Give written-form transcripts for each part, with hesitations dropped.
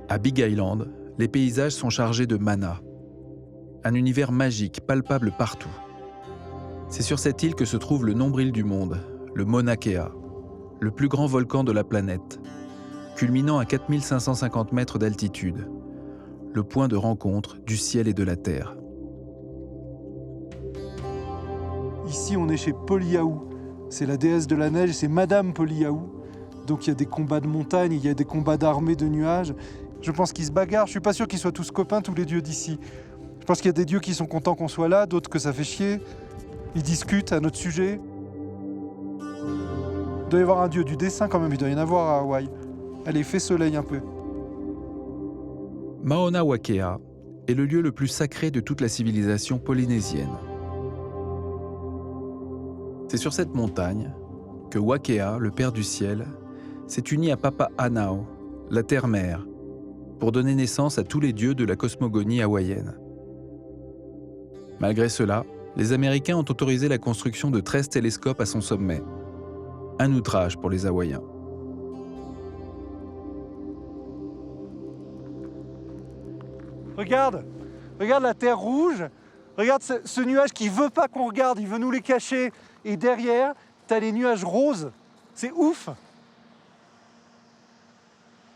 À Big Island, les paysages sont chargés de mana. Un univers magique palpable partout. C'est sur cette île que se trouve le nombril du monde, le Mauna Kea, le plus grand volcan de la planète, culminant à 4550 mètres d'altitude, le point de rencontre du ciel et de la terre. Ici, on est chez Poliahu. C'est la déesse de la neige, c'est Madame Poliahu. Donc il y a des combats de montagne, il y a des combats d'armées de nuages. Je pense qu'ils se bagarrent. Je suis pas sûr qu'ils soient tous copains, tous les dieux d'ici. Je pense qu'il y a des dieux qui sont contents qu'on soit là, d'autres que ça fait chier. Ils discutent à notre sujet. Il doit y avoir un dieu du dessin quand même, il doit y en avoir à Hawaï. Allez, fais soleil un peu. Mauna Wakea est le lieu le plus sacré de toute la civilisation polynésienne. C'est sur cette montagne que Wakea, le Père du Ciel, s'est uni à Papa Anao, la Terre-Mère, pour donner naissance à tous les dieux de la cosmogonie hawaïenne. Malgré cela, les Américains ont autorisé la construction de 13 télescopes à son sommet. Un outrage pour les Hawaïens. Regarde la terre rouge. Regarde ce nuage qui veut pas qu'on regarde, il veut nous les cacher. Et derrière, t'as les nuages roses. C'est ouf.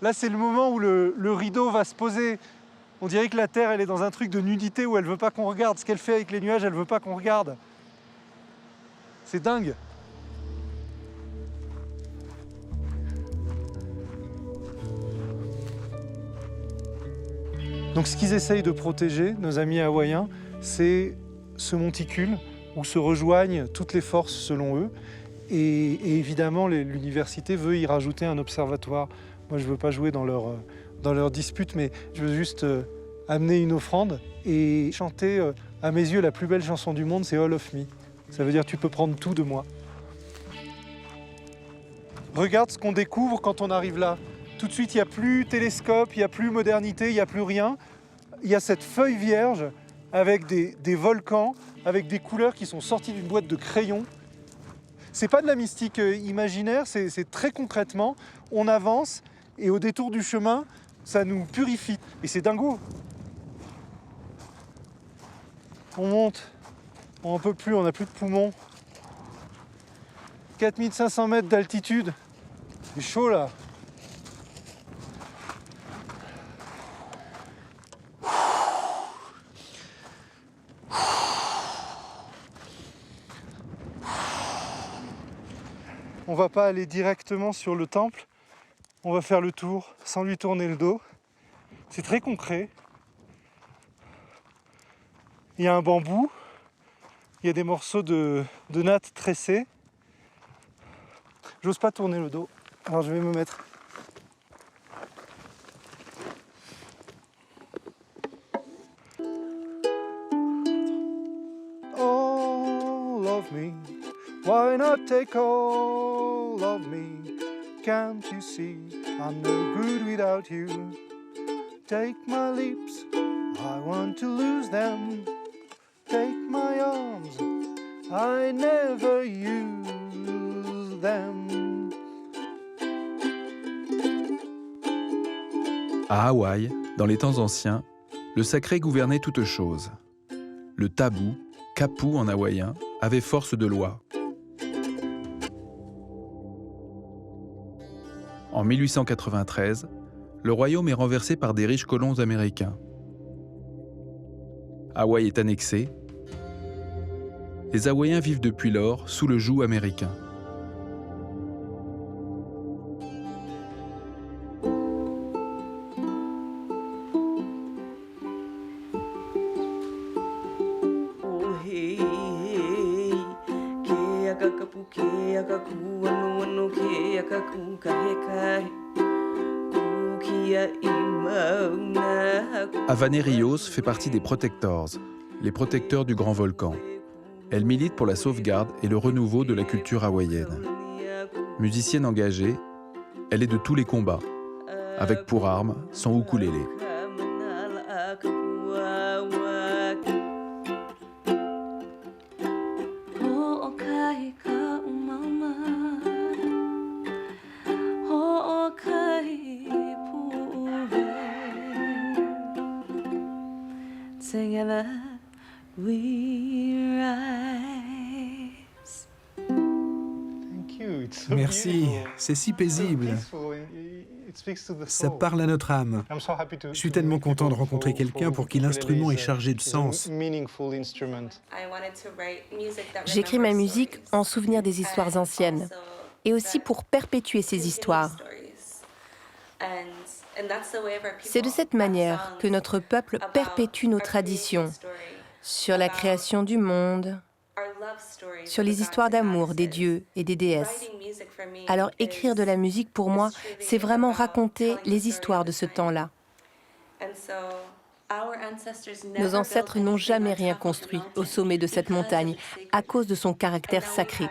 Là, c'est le moment où le rideau va se poser. On dirait que la Terre, elle est dans un truc de nudité où elle veut pas qu'on regarde. Ce qu'elle fait avec les nuages, elle veut pas qu'on regarde. C'est dingue. Donc ce qu'ils essayent de protéger, nos amis hawaïens, c'est ce monticule où se rejoignent toutes les forces selon eux. Et évidemment, l'université veut y rajouter un observatoire. Moi, je ne veux pas jouer dans leur dispute, mais je veux juste amener une offrande et chanter, à mes yeux, la plus belle chanson du monde, c'est All of Me. Ça veut dire tu peux prendre tout de moi. Regarde ce qu'on découvre quand on arrive là. Tout de suite, il n'y a plus télescope, il n'y a plus modernité, il n'y a plus rien. Il y a cette feuille vierge avec des volcans, avec des couleurs qui sont sorties d'une boîte de crayons. C'est pas de la mystique imaginaire, c'est très concrètement, on avance et au détour du chemin, ça nous purifie. Et c'est dingo. On monte, on n'en peut plus, on n'a plus de poumons. 4500 mètres d'altitude, c'est chaud là. On va pas aller directement sur le temple, on va faire le tour sans lui tourner le dos. C'est très concret. Il y a un bambou, il y a des morceaux de natte tressés. J'ose pas tourner le dos, alors je vais me mettre. All of me, why not take all of me? Can't you see I'm no good without you? Take my lips, I want to lose them. Take my arms, I never use them. À Hawaï, dans les temps anciens, le sacré gouvernait toute chose. Le tabou, kapu en hawaïen, avait force de loi. En 1893, le royaume est renversé par des riches colons américains. Hawaï est annexé. Les Hawaïens vivent depuis lors sous le joug américain. Avané Rios fait partie des Protectors, les protecteurs du grand volcan. Elle milite pour la sauvegarde et le renouveau de la culture hawaïenne. Musicienne engagée, elle est de tous les combats, avec pour arme son ukulélé. together we rise. Thank you. It's so Merci, beautiful. c'est si paisible. Peaceful, and it speaks to the Ça soul. parle à notre âme. I'm so happy to- Je suis to tellement meet content de people rencontrer quelqu'un pour qui l'instrument est chargé de sens. Meaningful instrument. J'écris ma musique en souvenir des histoires anciennes et aussi pour perpétuer ces histoires. C'est de cette manière que notre peuple perpétue nos traditions sur la création du monde, sur les histoires d'amour des dieux et des déesses. Alors écrire de la musique pour moi, c'est vraiment raconter les histoires de ce temps-là. Nos ancêtres n'ont jamais rien construit au sommet de cette montagne à cause de son caractère sacré.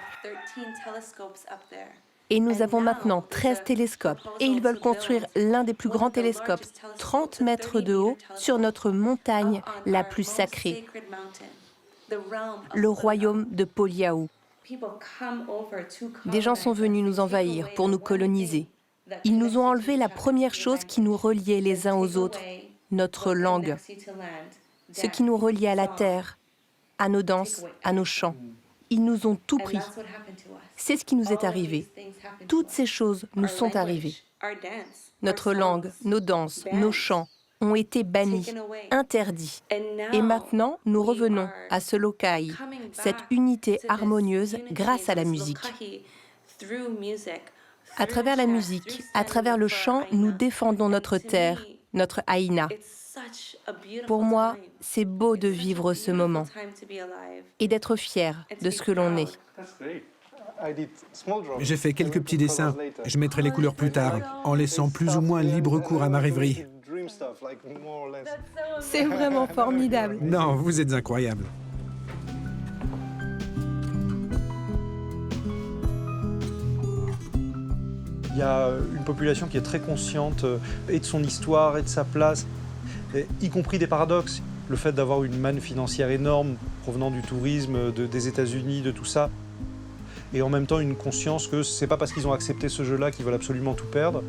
Et nous avons maintenant 13 télescopes et ils veulent construire l'un des plus grands télescopes, 30 mètres de haut, sur notre montagne la plus sacrée, le royaume de Poliahu. Des gens sont venus nous envahir pour nous coloniser. Ils nous ont enlevé la première chose qui nous reliait les uns aux autres, notre langue, ce qui nous reliait à la terre, à nos danses, à nos chants. Ils nous ont tout pris. C'est ce qui nous est arrivé. Toutes ces choses nous sont arrivées. Notre langue, nos danses, nos chants ont été bannis, interdits. Et maintenant, nous revenons à ce lokai, cette unité harmonieuse grâce à la musique. À travers la musique, à travers le chant, nous défendons notre terre, notre Aïna. Pour moi, c'est beau de vivre ce moment et d'être fier de ce que l'on est. J'ai fait quelques petits dessins. Je mettrai les couleurs plus tard, en laissant plus ou moins libre cours à ma rêverie. C'est vraiment formidable. Non, vous êtes incroyable. Il y a une population qui est très consciente et de son histoire et de sa place, y compris des paradoxes. Le fait d'avoir une manne financière énorme provenant du tourisme, des États-Unis, de tout ça, et en même temps une conscience que c'est pas parce qu'ils ont accepté ce jeu-là qu'ils veulent absolument tout perdre.